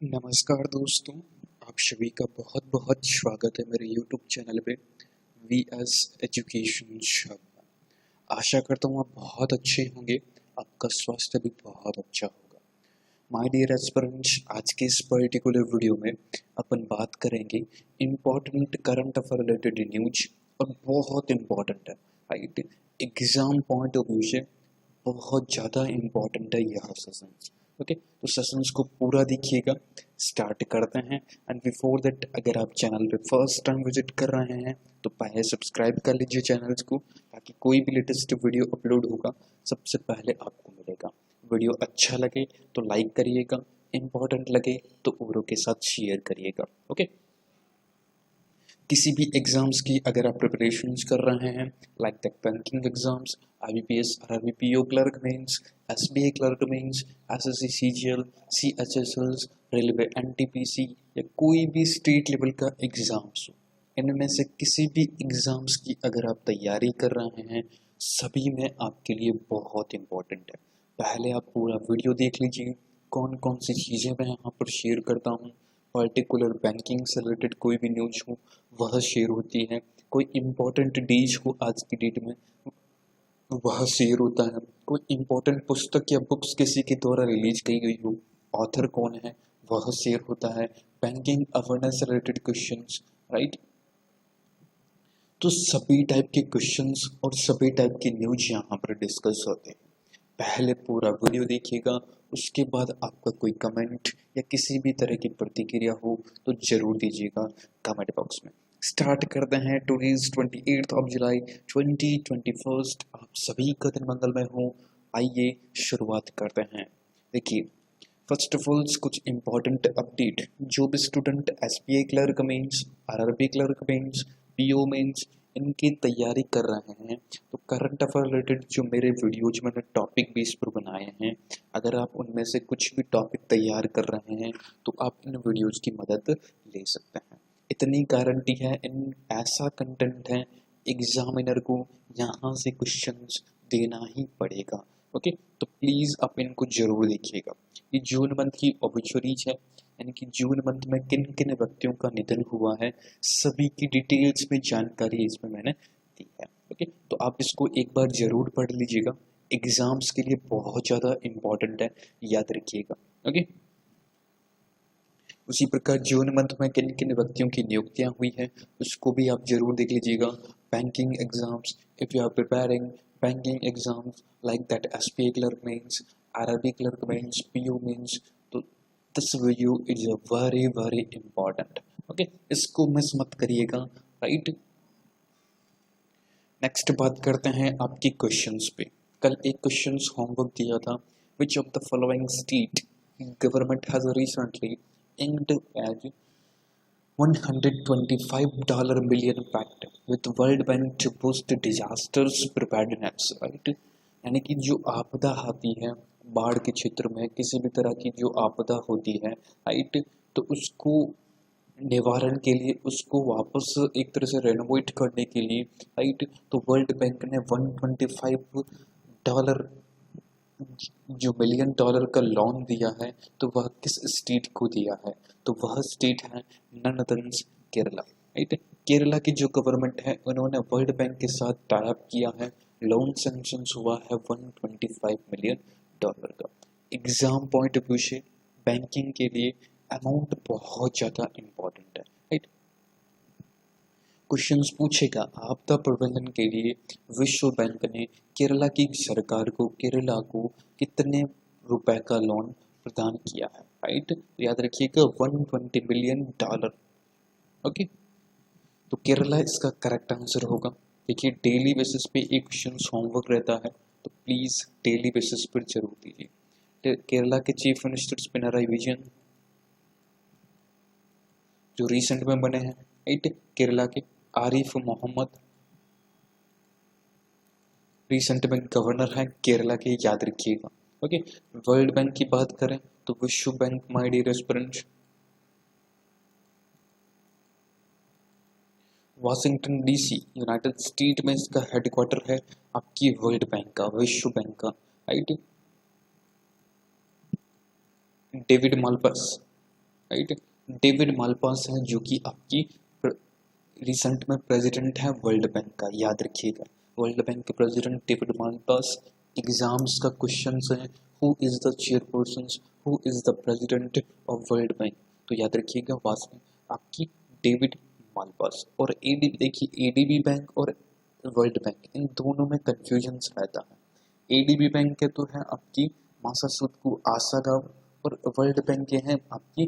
नमस्कार दोस्तों, आप सभी का बहुत बहुत स्वागत है मेरे YouTube चैनल पे वी एस एजुकेशन शब। आशा करता हूँ आप बहुत अच्छे होंगे, आपका स्वास्थ्य भी बहुत अच्छा होगा। माय डियर एस्पिरेंट्स, आज के इस पर्टिकुलर वीडियो में अपन बात करेंगे important current affair related news और बहुत इम्पोर्टेंट है, right. Exam point of view से बहुत ज़्यादा इम्पोर्टेंट है यह सेशंस। ओके, तो सेशंस को पूरा देखिएगा। स्टार्ट करते हैं। एंड बिफोर दैट, अगर आप चैनल पे फर्स्ट टाइम विजिट कर रहे हैं तो पहले सब्सक्राइब कर लीजिए चैनल्स को, ताकि कोई भी लेटेस्ट वीडियो अपलोड होगा सबसे पहले आपको मिलेगा। वीडियो अच्छा लगे तो लाइक करिएगा, इम्पोर्टेंट लगे तो औरों के साथ शेयर करिएगा। ओके, किसी भी एग्जाम्स की अगर आप प्रिपरेशंस कर रहे हैं, like the banking exams, IBPS और RBPO clerk mains, SBI clerk mains, SSC CGL, CHSLs, railway NTPC या कोई भी स्टेट लेवल का एग्जाम्स हो, इनमें से किसी भी एग्जाम्स की अगर आप तैयारी कर रहे हैं, सभी में आपके लिए बहुत इम्पोर्टेंट है। पहले आप पूरा वीडियो देख लीजिए, कौन कौन सी चीज़ें मैं यहाँ पर शेयर करता हूँ। पर्टिकुलर बैंकिंग से रिलेटेड कोई भी न्यूज हो वह शेयर होती है, कोई इम्पोर्टेंट डेज हो आज की डेट में वह शेयर होता है, कोई इम्पोर्टेंट पुस्तक या बुक्स किसी के द्वारा रिलीज की गई हो, ऑथर कौन है वह शेयर होता है, banking awareness related questions, right. तो सभी टाइप के क्वेश्चंस और सभी टाइप की न्यूज यहाँ पर डिस्कस होते हैं। पहले पूरा वीडियो देखिएगा, उसके बाद आपका कोई कमेंट या किसी भी तरह की प्रतिक्रिया हो तो जरूर दीजिएगा कमेंट बॉक्स में। स्टार्ट करते हैं। टुडेज 28 ऑफ जुलाई 2021, आप सभी का दिन मंगलमय हो। आइए शुरुआत करते हैं। देखिए, फर्स्ट ऑफ ऑल कुछ इंपॉर्टेंट अपडेट। जो भी student SBI clerk mains, RRB clerk mains, PO mains इनकी तैयारी कर रहे हैं, तो करंट अफेयर रिलेटेड जो मेरे वीडियोज मैंने टॉपिक बेस पर बनाए हैं, अगर आप उनमें से कुछ भी टॉपिक तैयार कर रहे हैं तो आप इन वीडियोज की मदद ले सकते हैं। इतनी गारंटी है, इन ऐसा कंटेंट है एग्जामिनर को यहाँ से क्वेश्चंस देना ही पड़ेगा। ओके, तो प्लीज़ आप इनको जरूर देखिएगा। ये जून मंथ की ऑब्ituaries है, यानी कि जून मंथ में किन किन व्यक्तियों का निधन हुआ है, सभी की डिटेल्स में जानकारी इसमें मैंने दी है। ओके, तो आप इसको एक बार जरूर पढ़ लीजिएगा, एग्जाम्स के लिए बहुत ज़्यादा इम्पोर्टेंट है, याद रखिएगा। ओके, उसी प्रकार जून मंथ में किन किन व्यक्तियों की नियुक्तियां हुई है उसको भी आप जरूर देख लीजिएगा। Banking exams, if you are preparing banking exams like that SBI clerk mains, RRB clerk mains, PO mains, तो this video is a very very important. Okay, इसको मिस मत करिएगा, राइट। नेक्स्ट बात करते हैं आपकी क्वेश्चंस पे। कल एक क्वेश्चंस होमवर्क दिया था, which of the following state government has recently inked as $125 million pact with World Bank to boost disasters preparedness, right. यानी कि जो आपदा आती है बाढ़ के क्षेत्र में, किसी भी तरह की जो आपदा होती है, राइट, तो उसको निवारण के लिए, उसको वापस एक तरह से रेनोवेट करने के लिए, राइट, तो वर्ल्ड बैंक ने $125 जो $1 million का लोन दिया है, तो वह किस स्टेट को दिया है, तो वह स्टेट है none other Kerala, right. Kerala की जो गवर्नमेंट है उन्होंने वर्ल्ड बैंक के साथ टाई अप किया है, लोन सैंक्शन हुआ है $125 million का। एग्जाम पॉइंट ऑफ व्यू से बैंकिंग के लिए अमाउंट बहुत ज़्यादा इम्पोर्टेंट है, राइट। क्वेश्चंस पूछेगा आपदा प्रबंधन के लिए विश्व बैंक ने केरला की सरकार को, केरला को कितने रुपए का लोन प्रदान किया है, राइट। याद रखिएगा $120 million। ओके, तो केरला इसका करेक्ट आंसर होगा। देखिए, डेली बेसिस पे एक क्वेश्चन होमवर्क रहता है, तो प्लीज़ डेली बेसिस पर जरूर दीजिए। केरला के चीफ मिनिस्टर पिनराई विजयन जो रिसेंट में बने हैं, राइट। केरला के आरिफ मोहम्मद रिसेंट में गवर्नर हैं केरला के, याद रखिएगा। ओके, वर्ल्ड बैंक की बात करें तो विश्व bank, my dear aspirants, Washington DC United State में इसका हेडक्वार्टर है, आपकी वर्ल्ड बैंक का, विश्व बैंक का, right. David Malpass right. David Malpass है जो कि आपकी रिसेंट में प्रेसिडेंट है वर्ल्ड बैंक का, याद रखिएगा। वर्ल्ड बैंक के प्रेसिडेंट डेविड मालपास। एग्जाम्स का क्वेश्चन है, who is the chairperson, who is the president of world bank, तो याद रखिएगा वास्तव आपकी डेविड मालपास। और एडीबी, देखिए एडीबी बैंक और वर्ल्ड बैंक इन दोनों में कंफ्यूजन रहता है। एडीबी बैंक के तो है आपकी मासासुदकू आसागाव, और वर्ल्ड बैंक के हैं आपकी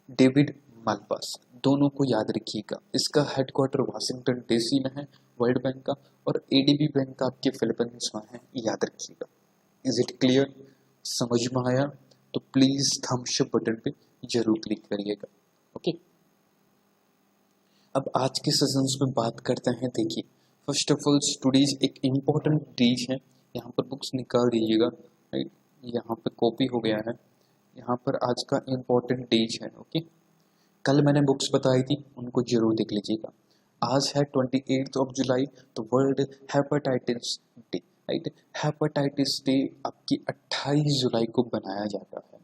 डेविड मालपास, दोनों को याद रखिएगा। इसका हेडक्वार्टर वाशिंगटन डीसी में है वर्ल्ड बैंक का, और एडीबी बैंक का आपके फिलीपींस में है, याद रखिएगा। Is it clear? समझ में आया? तो प्लीज थम्स अप बटन पे जरूर क्लिक करिएगा। ओके, अब आज के सेशंस में बात करते हैं। देखिए फर्स्ट ऑफ ऑल स्टूडेज एक इम्पोर्टेंट चीज है, यहाँ पर बुक्स निकाल दीजिएगा। राइट, यहाँ पे कॉपी हो गया है, यहाँ पर आज का इम्पोर्टेंट डेज है। ओके, कल मैंने बुक्स बताई थी, उनको जरूर देख लीजिएगा। आज है 28 ऑफ जुलाई, तो world hepatitis day. Right, hepatitis day आपकी 28 जुलाई को बनाया जाता है।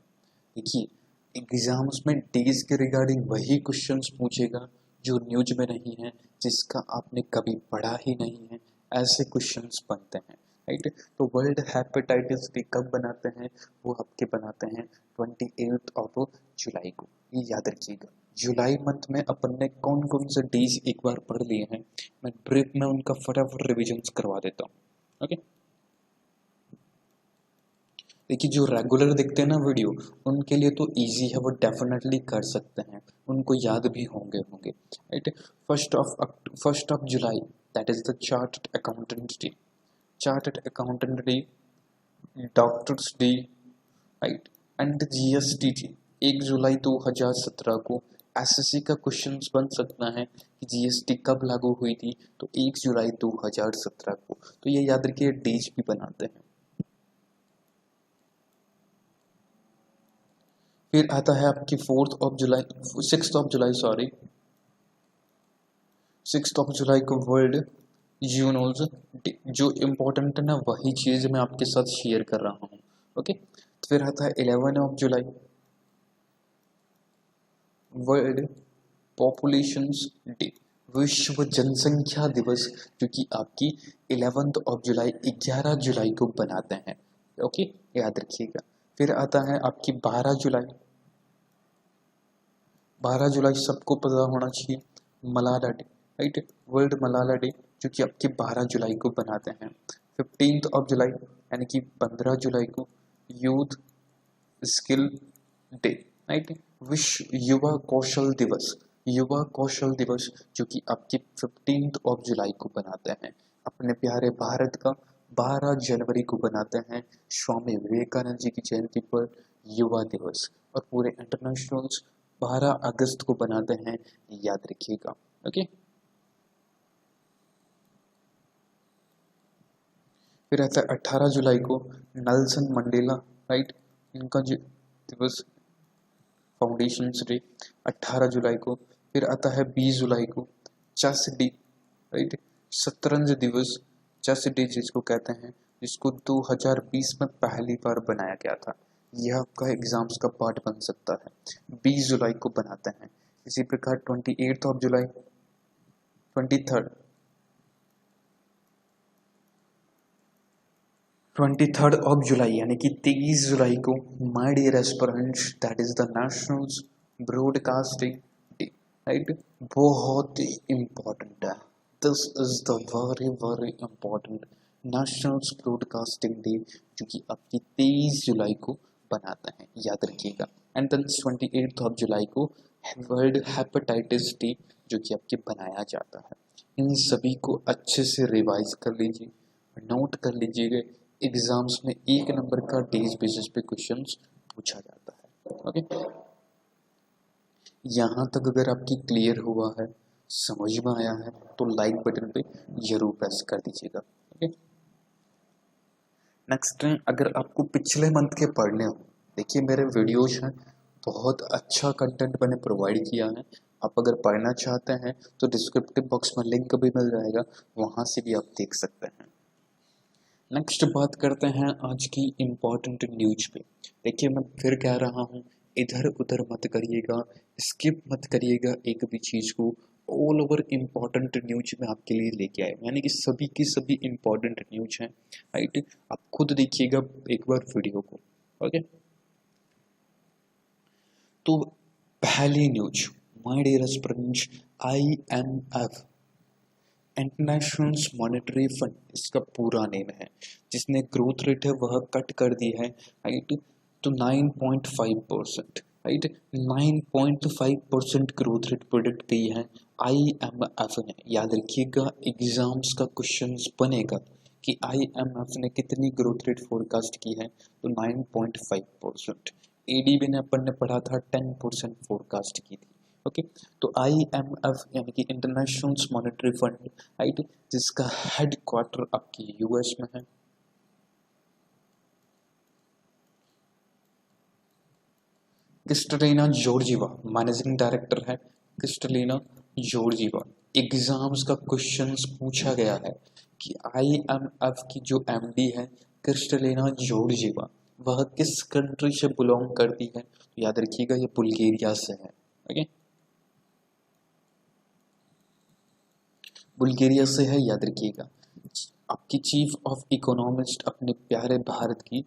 देखिए एग्जाम्स में डेज के रिगार्डिंग वही क्वेश्चंस पूछेगा जो न्यूज में नहीं है, जिसका आपने कभी पढ़ा ही नहीं है, ऐसे क्वेश्चंस बनते हैं। राइट, तो वर्ल्ड हेपेटाइटिस डे कब बनाते हैं? वो आपके बनाते हैं 28 ऑफ जुलाई को, ये याद रखिएगा। जुलाई मंथ में अपन ने कौन कौन से डेज एक बार पढ़ लिए हैं, मैं ब्रीफ में उनका फटाफट रिविजन्स करवा देता हूँ। ओके, देखिए जो रेगुलर देखते हैं ना वीडियो, उनके लिए तो इजी है, वो डेफिनेटली कर सकते हैं, उनको याद भी होंगे होंगे right. First of July, that is the chartered accountant day. Chartered accountant day, doctors day, right, and GST day. 1 जुलाई 2017 को एसएससी का क्वेश्चन बन सकता है कि जीएसटी कब लागू हुई थी, तो 1 जुलाई 2017 को, तो ये याद रखिए डेज भी बनाते हैं। फिर आता है आपकी 6th ऑफ जुलाई को वर्ल्ड यूनोज डे। जो इम्पोर्टेंट है ना वही चीज़ मैं आपके साथ शेयर कर रहा हूँ। ओके, तो फिर आता है 11 of July world populations day, विश्व जनसंख्या दिवस, जो कि आपकी 11 ऑफ जुलाई 11 जुलाई को बनाते हैं। ओके, याद रखिएगा। फिर आता है आपकी 12 जुलाई सबको पता होना चाहिए, Malala day. Right, world Malala day, जो कि आपके 12 जुलाई को बनाते हैं। 15 ऑफ जुलाई यानी कि 15 जुलाई को यूथ स्किल डे। राइट, विश्व युवा कौशल दिवस, युवा कौशल दिवस, जो कि आपके 15 ऑफ जुलाई को बनाते हैं। अपने प्यारे भारत का 12 जनवरी को बनाते हैं स्वामी विवेकानंद जी की जयंती पर युवा दिवस, और पूरे इंटरनेशनल 12 अगस्त को बनाते हैं, याद रखिएगा। ओके, फिर आता है 18 जुलाई को नेल्सन मंडेला, राइट, इनका जो दिवस, फाउंडेशन डे, 18 जुलाई को। फिर आता है 20 जुलाई को चेस डे, राइट, शतरंज दिवस, चेस डे जिसको कहते हैं, जिसको 2020 में पहली बार बनाया गया था। यह आपका एग्जाम्स का पार्ट बन सकता है। 20 जुलाई को बनाते हैं। इसी प्रकार 28 ऑफ जुलाई, 23 ऑफ जुलाई यानी कि 23 जुलाई को my dear aspirants, that is the national broadcasting day. Right, बहुत ही इम्पोर्टेंट है, this is the very very important national broadcasting day, जो कि आपकी 23 जुलाई को बनाते हैं, याद रखिएगा। एंड देन 28 ऑफ जुलाई को वर्ल्ड हेपेटाइटिस डे, जो कि आपके बनाया जाता है। इन सभी को अच्छे से रिवाइज कर लीजिए, नोट कर लीजिएगा। एग्जाम्स में 1 नंबर का डेज बेसिस पे क्वेश्चंस पूछा जाता है। ओके, यहाँ तक अगर आपकी क्लियर हुआ है, समझ में आया है, तो लाइक बटन पे जरूर प्रेस कर दीजिएगा। ओके, नेक्स्ट टाइम अगर आपको पिछले मंथ के पढ़ने हो, देखिए मेरे वीडियोज हैं, बहुत अच्छा कंटेंट मैंने प्रोवाइड किया है। आप अगर पढ़ना चाहते हैं तो डिस्क्रिप्टिव बॉक्स में लिंक भी मिल जाएगा, वहाँ से भी आप देख सकते हैं। नेक्स्ट बात करते हैं आज की इम्पोर्टेंट न्यूज पे। देखिए मैं फिर कह रहा हूँ, इधर उधर मत करिएगा, स्किप मत करिएगा एक भी चीज़ को। ऑल ओवर इम्पॉर्टेंट न्यूज में आपके लिए लेके आए, यानी कि सभी की सभी इम्पॉर्टेंट न्यूज हैं, राइट। आप खुद देखिएगा एक बार वीडियो को, ओके। तो पहली news, my dear friends, IMF, International Monetary Fund इसका पूरा नेम है, जिसने ग्रोथ रेट है वह कट कर दी है, राइट, तो 9.5%, राइट। 9.5% ग्रोथ रेट प्रोडिक्ट की है IMF ने। याद रखिएगा, एग्जाम्स का क्वेश्चन बनेगा कि IMF ने कितनी ग्रोथ रेट फोरकास्ट की है, तो 9.5%। ADB ने अपन ने पढ़ा था 10% फोरकास्ट की थी, ओके। तो IMF यानी कि इंटरनेशनल मॉनेटरी फंड, राइट, जिसका हेड क्वार्टर आपकी US में है। क्रिस्टलिना जॉर्जिवा मैनेजिंग डायरेक्टर है, क्रिस्टलिना जॉर्जिवा। एग्जाम्स का क्वेश्चंस पूछा गया है कि IMF की जो MD है क्रिस्टलिना जॉर्जिवा, वह किस कंट्री से बिलोंग करती है, तो याद रखिएगा ये बुल्गारिया से है, ओके। बुल्गारिया से है, याद रखिएगा। आपकी चीफ ऑफ इकोनॉमिस्ट अपने प्यारे भारत की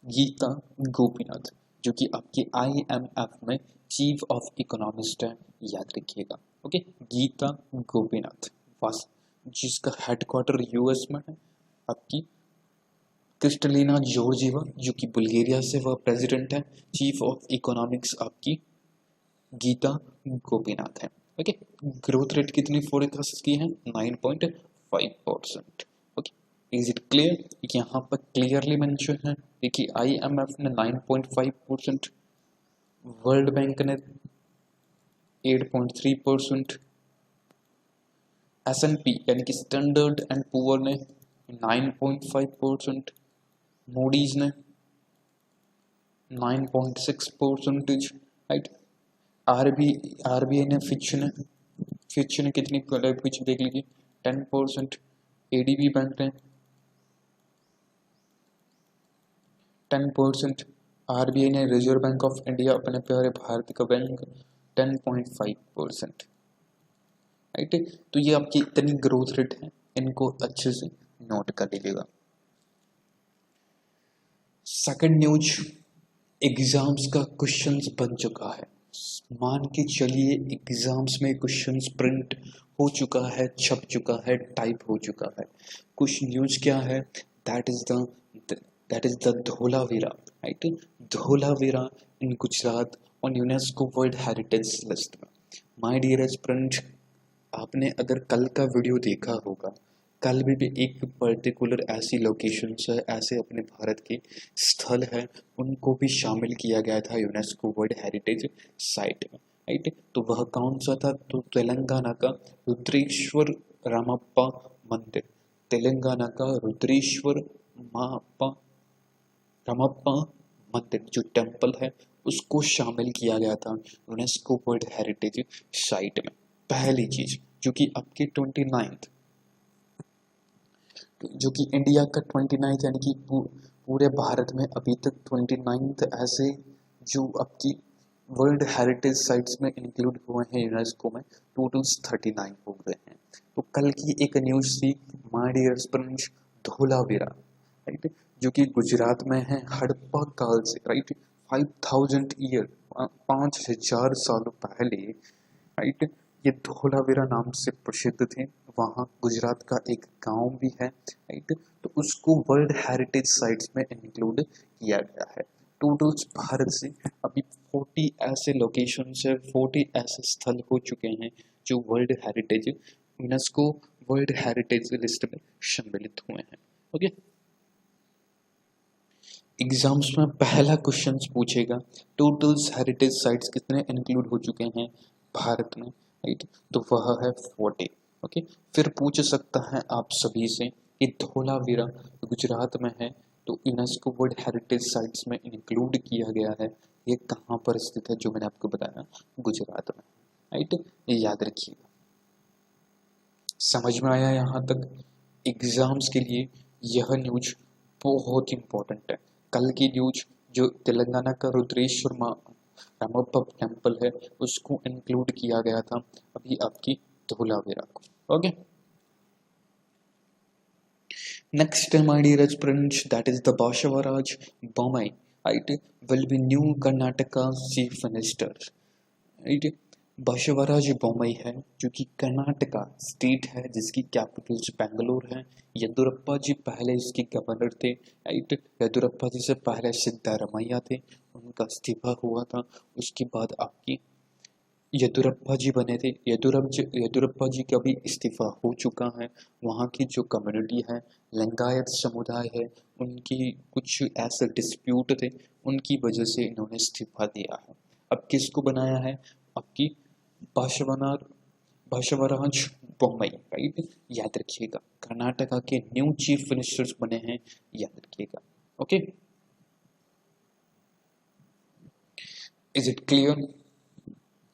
गीता गोपीनाथ, जो कि आपकी IMF में चीफ ऑफ इकोनॉमिस्ट है, याद रखिएगा, ओके। गीता गोपीनाथ बस, जिसका हेडक्वार्टर US में है। आपकी क्रिस्टलिना जॉर्जिवा, जो कि बुल्गारिया से, वह प्रेसिडेंट है। चीफ ऑफ इकोनॉमिक्स आपकी गीता गोपीनाथ है, ओके। ग्रोथ रेट कितनी फोरकास्ट की है, 9.5%, ओके। Is it clear? यहाँ पर क्लियरली मेंशन है। देखिए, IMF ने 9.5%, वर्ल्ड बैंक ने 8.3%, S&P यानी कि स्टैंडर्ड एंड पुअर ने 9.5%, मूडीज ने 9.6%, राइट। RBI ने फिच ने कितनी, फिच देख लीजिए 10%, ADB बैंक ने 10%, RBI ने, रिजर्व बैंक ऑफ इंडिया, अपने प्यारे भारत का बैंक, 10.5%, राइट। तो ये आपकी इतनी ग्रोथ रेट है, इनको अच्छे से नोट कर लीजिएगा। सेकंड न्यूज, एग्जाम्स का क्वेश्चंस बन चुका है। मान के चलिए एग्जाम्स में क्वेश्चंस प्रिंट हो चुका है, छप चुका है, टाइप हो चुका है। कुछ न्यूज क्या है, that is the Dholavira, right. Dholavira in Gujarat on UNESCO world heritage list में। माय डियर फ्रेंड्स, आपने अगर कल का वीडियो देखा होगा, कल भी एक पर्टिकुलर ऐसी लोकेशंस है, ऐसे अपने भारत के स्थल है, उनको भी शामिल किया गया था यूनेस्को वर्ल्ड हेरिटेज साइट में, राइट। तो वह कौन सा था, तो तेलंगाना का रुद्रेश्वर रामप्पा मंदिर, तेलंगाना का रुद्रेश्वर रामप्पा मंदिर जो टेम्पल है, उसको शामिल किया गया था यूनेस्को वर्ल्ड हेरिटेज साइट में। पहली चीज जो कि आपके 29th, जो कि इंडिया का 29th, यानी कि पूरे भारत में अभी तक 29th ऐसे जो आपकी वर्ल्ड हेरिटेज साइट्स में इंक्लूड हुए हैं यूनेस्को में, टोटल्स 39 हो गए हैं। तो कल की एक न्यूज थी, my dear friends, Dholavira, right, जो कि गुजरात में है, हड़प्पा काल से, राइट, 5000 ईयर, 5000 सालों पहले, राइट, ये धोलावीरा नाम से प्रसिद्ध थे। वहाँ गुजरात का एक गांव भी है, राइट, तो उसको वर्ल्ड हेरिटेज साइट्स में इंक्लूड किया गया है। टोटल्स भारत से अभी 40 ऐसे लोकेशंस है, 40 ऐसे स्थल हो चुके हैं जो world heritage, UNESCO world heritage list में सम्मिलित हुए हैं, ओके। एग्जाम्स में पहला क्वेश्चन पूछेगा, टोटल्स हेरिटेज साइट्स कितने इंक्लूड हो चुके हैं भारत में, राइट, तो वह है 40, ओके। फिर पूछ सकता है आप सभी से कि धोलावीरा गुजरात में है, तो यूनेस्को वर्ल्ड हेरिटेज साइट्स में इंक्लूड किया गया है, ये कहाँ पर स्थित है, जो मैंने आपको बताया गुजरात में, राइट, ये याद रखिएगा। समझ में आया यहाँ तक? एग्जाम्स के लिए यह न्यूज बहुत इंपॉर्टेंट है। कल की न्यूज जो तेलंगाना का रुद्रेश्वर रामप्पा टेम्पल है उसको इंक्लूड किया गया था अभी आपकी धोलावीरा को। Okay, next my dear friends, that is the Bashavaraj Bommai, right, will be new Karnataka's chief minister, right। Basavaraj Bommai है जो कि कर्नाटका स्टेट है जिसकी कैपिटल बेंगलोर है। येदुरप्पा जी पहले इसके गवर्नर थे, राइट। येदुरप्पा जी से पहले सिद्धारमैया थे, उनका इस्तीफा हुआ था, उसके बाद आपकी येदुरप्पा जी बने थे। येदुरप्पा जी का भी इस्तीफा हो चुका है। वहाँ की जो कम्युनिटी है, लिंगायत समुदाय है, उनकी कुछ ऐसे डिस्प्यूट थे, उनकी वजह से इन्होंने इस्तीफा दिया है। अब किसको बनाया है, आपकी बशवराज बोम्मई, राइट, याद रखिएगा। कर्नाटका के न्यू चीफ मिनिस्टर्स बने हैं, याद रखिएगा। Okay, is it clear?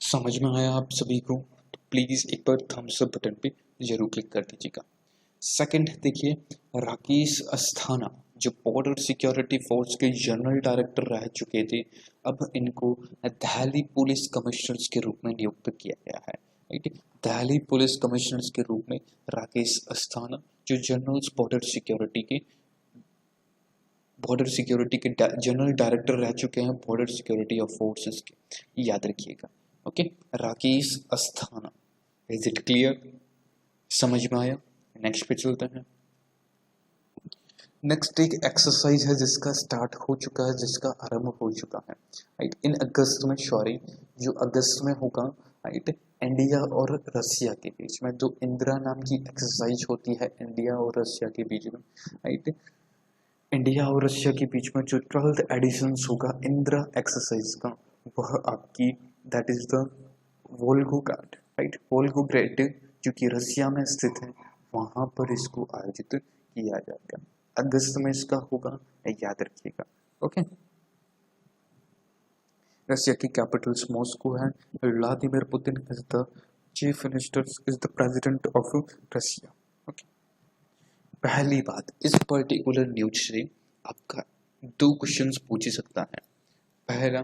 समझ में आया आप सभी को? तो प्लीज एक बार थम्स अप बटन पे जरूर क्लिक कर दीजिएगा। सेकंड देखिए, राकेश अस्थाना जो बॉर्डर सिक्योरिटी फोर्स के जनरल डायरेक्टर रह चुके थे, अब इनको दिल्ली पुलिस कमिश्नर्स के रूप में नियुक्त किया गया है, राइट। दिल्ली पुलिस कमिश्नर्स के रूप में राकेश अस्थाना जो बॉर्डर सिक्योरिटी के जनरल डायरेक्टर रह चुके हैं, बॉर्डर सिक्योरिटी ऑफ फोर्सेस के, याद रखिएगा। Okay, Rakesh Asthana, is it clear? समझ में आया? नेक्स्ट पे चलते हैं। नेक्स्ट एक एक्सरसाइज है जिसका स्टार्ट हो चुका है, जिसका आरंभ हो चुका है, राइट, इन अगस्त में, सॉरी, जो अगस्त में होगा, राइट। इंडिया और रसिया के बीच में जो इंदिरा नाम की एक्सरसाइज होती है इंडिया और रसिया के बीच में, राइट। इंडिया और रशिया के बीच में जो 12th एडिशन होगा इंदिरा एक्सरसाइज का, वह आपकी दैट इज द वोल्गोग्राड, राइट, वोल्गोग्राड जो कि रसिया में स्थित है, वहां पर इसको आयोजित किया जाएगा। अगस्त में इसका होगा, याद रखिएगा। ओके, रशिया की कैपिटल मॉस्को है। Vladimir Putin is the chief minister, is the president of Russia. Okay, पहली बात, इस पर्टिकुलर न्यूज से आपका 2 क्वेश्चंस पूछ सकता है। पहला,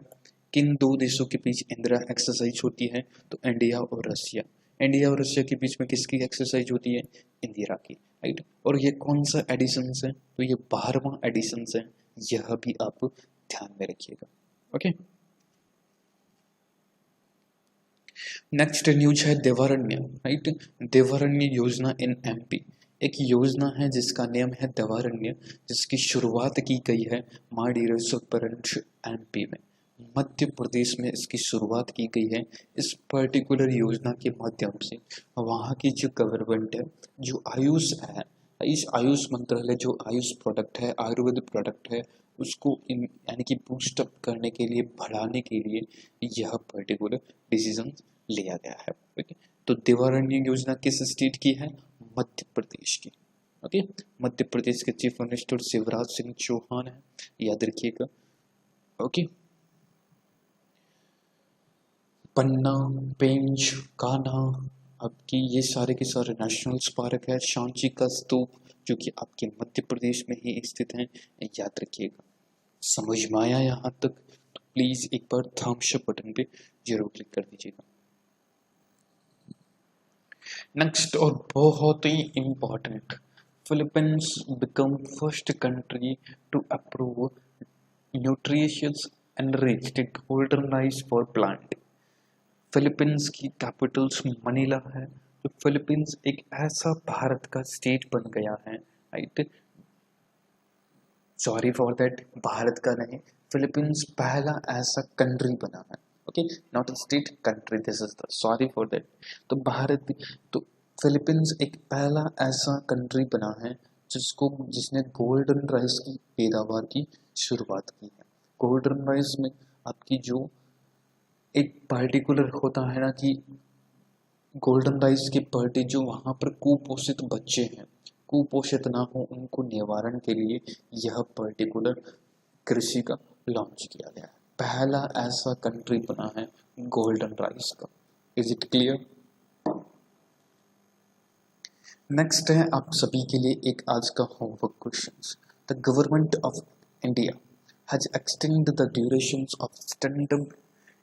किन 2 देशों के बीच इंदिरा एक्सरसाइज होती है? तो इंडिया और रशिया। इंडिया और रशिया के बीच में किसकी एक्सरसाइज होती है? इंदिरा की, राइट। और ये कौन सा एडिशन है? तो ये 12वां एडिशन है, यह भी आप ध्यान में रखिएगा। ओके, नेक्स्ट न्यूज है देवारण्य, राइट। देवारण्य योजना इन एमपी, एक योजना है जिसका नाम है देवारण्य, जिसकी शुरुआत की गई है माडीरसपरंश एमपी में, मध्य प्रदेश में इसकी शुरुआत की गई है। इस पर्टिकुलर योजना के माध्यम से वहाँ की जो गवर्नमेंट है, जो आयुष है, इस आयुष मंत्रालय जो आयुष प्रोडक्ट है, आयुर्वेद प्रोडक्ट है, उसको यानी कि बूस्टअप करने के लिए, बढ़ाने के लिए यह पर्टिकुलर डिसीजन लिया गया है। ओके, तो देवारण्य योजना किस स्टेट की है? मध्य प्रदेश की। ओके, मध्य प्रदेश के चीफ मिनिस्टर शिवराज सिंह चौहान है, याद रखिएगा। ओके, पन्ना, पेंच, कान्हा, आपकी ये सारे के सारे नेशनल पार्क है। सांची का स्तूप जो कि आपके मध्य प्रदेश में ही स्थित है, याद रखिएगा। समझ में आया यहाँ तक? तो प्लीज एक बार थम्स अप बटन पे जरूर क्लिक कर दीजिएगा। नेक्स्ट और बहुत ही important, Philippines become first country to approve nutritious enriched golden rice for plant. Philippines की कैपिटल मनीला है। तो फिलीपींस एक ऐसा भारत का स्टेट बन गया है, right, sorry for that, Bharat का नहीं, फिलीपींस पहला ऐसा कंट्री बना है। Okay, not state, country, this is the, sorry for that. तो तो फिलीपींस एक पहला ऐसा कंट्री बना है जिसने गोल्डन राइस की पैदावार की शुरुआत की है। गोल्डन राइस में आपकी जो एक पर्टिकुलर होता है ना कि गोल्डन राइस के बर्थडे, जो वहाँ पर कुपोषित बच्चे हैं, कुपोषित ना हो, उनको निवारण के लिए यह पर्टिकुलर कृषि का लॉन्च किया गया है। पहला ऐसा कंट्री बना है गोल्डन राइस का। Is it clear? नेक्स्ट है आप सभी के लिए एक आज का homework question. The Government of India has extended the durations of standard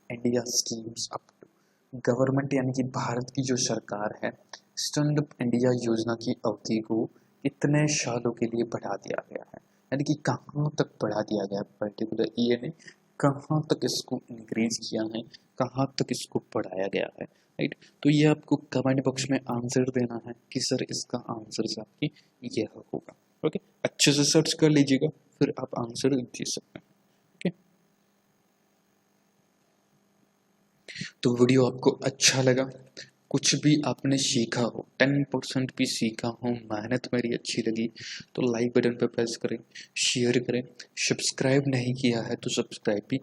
India schemes up to. Government यानी कि भारत की जो सरकार है, स्टैंड अप इंडिया योजना की अवधि को कितने सालों के लिए बढ़ा दिया गया है, यानी कि कहाँ तक बढ़ा दिया गया है, पर्टिकुलर ईयर ने कहाँ तक इसको इंक्रीज किया है, कहाँ तक इसको बढ़ाया गया है, राइट। तो ये आपको कमेंट बॉक्स में आंसर देना है कि सर इसका आंसर आपकी यह होगा। ओके, अच्छे से सर्च कर लीजिएगा, फिर आप आंसर दे सकते हैं। ओके, तो वीडियो आपको अच्छा लगा, कुछ भी आपने सीखा हो, 10% भी सीखा हो, मेहनत मेरी अच्छी लगी, तो लाइक बटन पर प्रेस करें, शेयर करें, सब्सक्राइब नहीं किया है तो सब्सक्राइब भी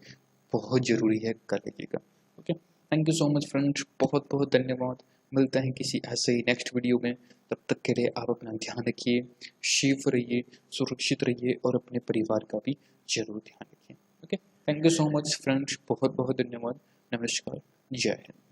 बहुत ज़रूरी है, कर लीजिएगा। Okay, thank you so much friends, बहुत बहुत धन्यवाद। मिलते हैं किसी ऐसे ही नेक्स्ट वीडियो में, तब तक के लिए आप अपना ध्यान रखिए, सेफ रहिए, सुरक्षित रहिए और अपने परिवार का भी जरूर ध्यान रखिए। Okay, thank you so much friends, बहुत बहुत धन्यवाद। नमस्कार, जय हिंद।